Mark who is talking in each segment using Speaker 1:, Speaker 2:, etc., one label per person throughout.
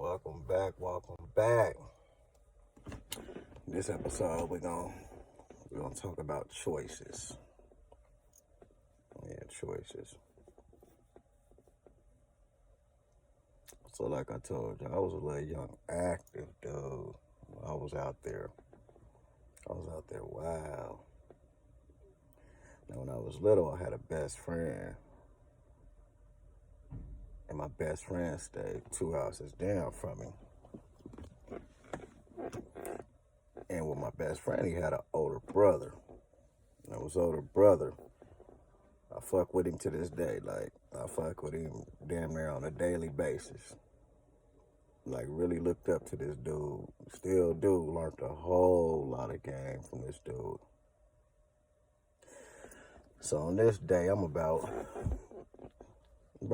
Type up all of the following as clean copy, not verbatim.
Speaker 1: Welcome back. This episode we're gonna talk about choices. Yeah, choices. So like I told you, I was a little young, active dude. I was out there. Wow. Now when I was little, I had a best friend. And my best friend stayed 2 houses down from me. And with my best friend, he had an older brother. And his older brother, I fuck with him to this day. Like, I fuck with him damn near on a daily basis. Like, really looked up to this dude. Still do. Learned a whole lot of game from this dude. So on this day, I'm about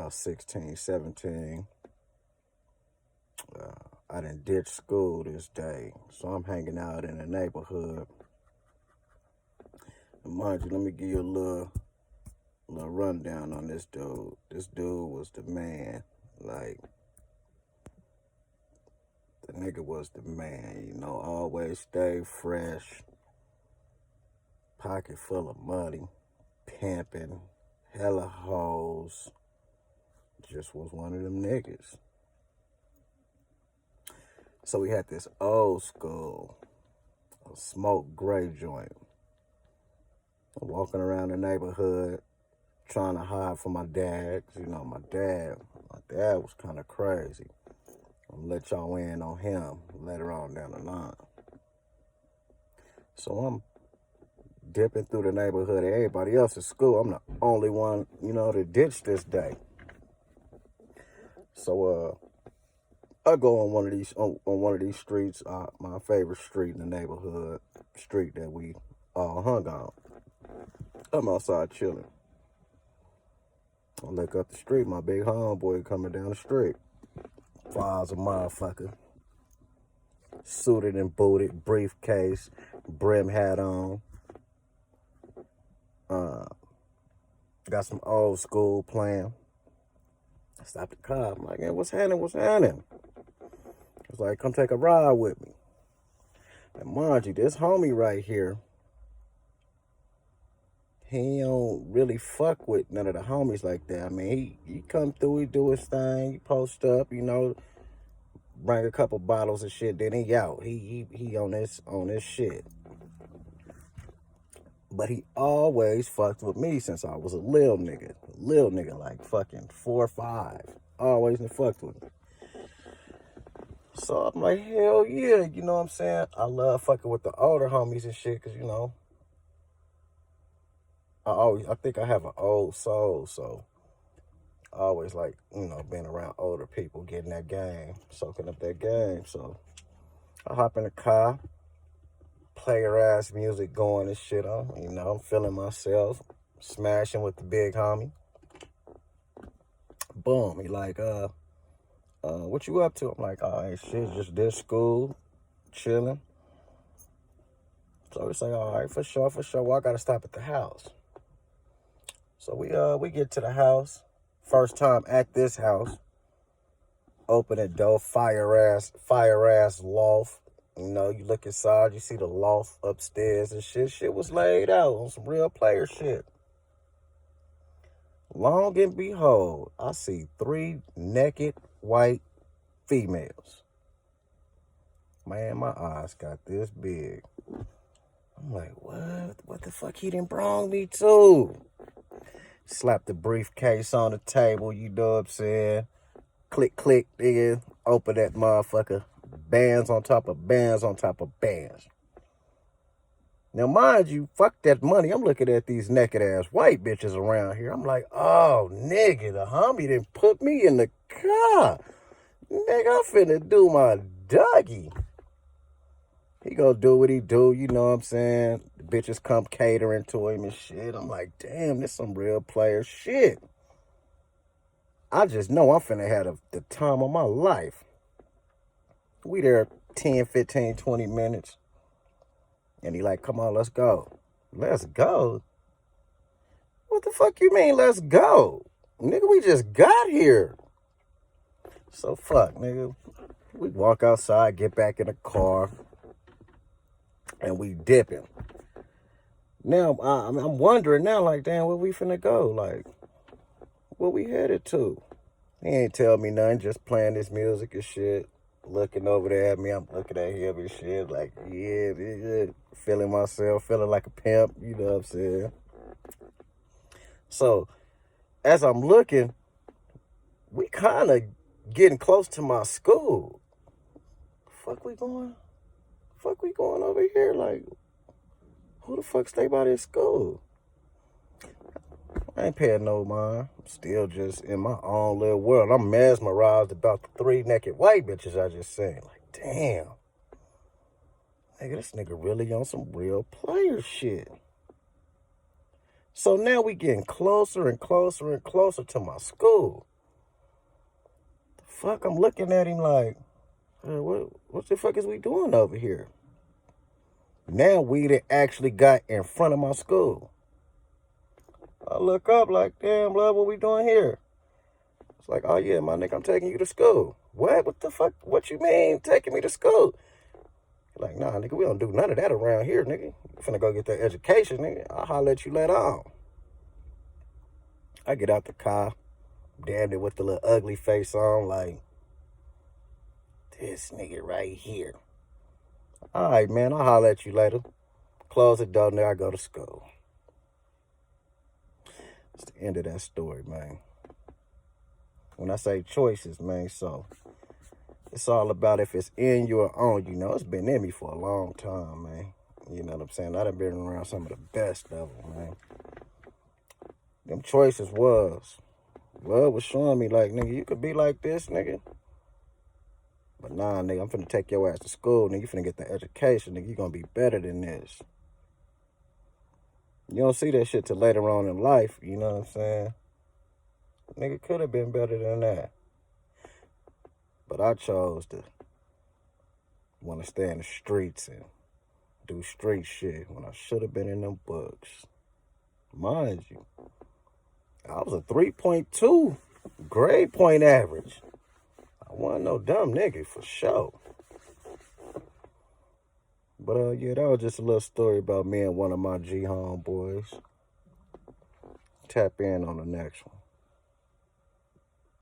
Speaker 1: 16, 17. I done ditched school this day. So I'm hanging out in the neighborhood. And mind you, let me give you a little rundown on this dude. This dude was the man. Like, the nigga was the man, you know, always stay fresh, pocket full of money, pimping, hella hoes. Just was one of them niggas. So we had this old school, smoke gray joint. I'm walking around the neighborhood, trying to hide from my dad. 'Cause, you know, my dad was kind of crazy. I'm gonna let y'all in on him later on down the line. So I'm dipping through the neighborhood. Everybody else at school. I'm the only one, you know, to ditch this day. So I go on one of these streets, my favorite street in the neighborhood, street that we all hung on. I'm outside chilling. I look up the street, my big homeboy coming down the street. Files a motherfucker. Suited and booted, briefcase, brim hat on. Got some old school playing. I stopped the car. I'm like, hey, what's happening? It's like, come take a ride with me. And mind you, this homie right here, he don't really fuck with none of the homies like that. I mean, he come through, he do his thing, he post up, you know, bring a couple bottles of shit, then he out. He on this shit. But he always fucked with me since I was a little nigga. Like fucking 4 or 5. Always fucked with me. So I'm like, hell yeah, you know what I'm saying? I love fucking with the older homies and shit, cause you know, I think I have an old soul, so I always like, you know, being around older people, getting that game, soaking up that game. So I hop in the car, player ass music going and shit on, you know, I'm feeling myself, smashing with the big homie. Boom, he like, what you up to? I'm like, all right, shit, just did school, chilling. So it's like, all right, for sure. Well, I gotta stop at the house. So we get to the house. First time at this house. Open the door, fire ass loft. You know, you look inside, you see the loft upstairs and shit. Shit was laid out on some real player shit. Long and behold, I see 3 naked white females. Man, my eyes got this big. I'm like, what? What the fuck he done brought me to? Slap the briefcase on the table, you know what I'm saying? Click, nigga. Open that motherfucker. Bands on top of bands on top of bands. Now, mind you, fuck that money. I'm looking at these naked ass white bitches around here. I'm like, oh, nigga, the homie done put me in the car. Nigga, I'm finna do my Dougie. He gonna do what he do, you know what I'm saying? The bitches come catering to him and shit. I'm like, damn, this some real player shit. I just know I'm finna have the time of my life. We there 10, 15, 20 minutes. And he like, come on, let's go. Let's go? What the fuck you mean, let's go? Nigga, we just got here. So fuck, nigga. We walk outside, get back in the car, and we dipping. Now, I'm wondering now, like, damn, where we finna go? Like, where we headed to? He ain't tell me nothing, just playing this music and shit. Looking over there at me, I'm looking at him and shit, like, yeah, feeling myself, feeling like a pimp, you know what I'm saying? So, as I'm looking, we kind of getting close to my school. Fuck we going over here? Like, who the fuck stay by this school? I ain't paying no mind. I'm still just in my own little world. I'm mesmerized about the 3 naked white bitches I just seen. Like, damn. Nigga, this nigga really on some real player shit. So now we getting closer and closer and closer to my school. The fuck, I'm looking at him like, what the fuck is we doing over here? Now we done actually got in front of my school. I look up like, damn, love, what we doing here? It's like, oh yeah, my nigga, I'm taking you to school. What the fuck? What you mean taking me to school? Like, nah, nigga, we don't do none of that around here, nigga. You finna go get that education, nigga. I'll holler at you later on. I get out the car, damn it, with the little ugly face on, like, this nigga right here. All right, man, I'll holler at you later. Close the door, there I go to school. It's the end of that story, man. When I say choices, man, so it's all about if it's in you or on you. Know, it's been in me for a long time, man. You know what I'm saying? I done been around some of the best of them, man. Them choices was showing me like, nigga, you could be like this, nigga. But nah, nigga, I'm finna take your ass to school, nigga. You finna get the education, nigga. You gonna be better than this. You don't see that shit till later on in life, you know what I'm saying? Nigga could have been better than that. But I chose to want to stay in the streets and do street shit when I should have been in them books. Mind you, I was a 3.2 grade point average. I wasn't no dumb nigga for sure. But yeah, that was just a little story about me and one of my G homeboys. Tap in on the next one.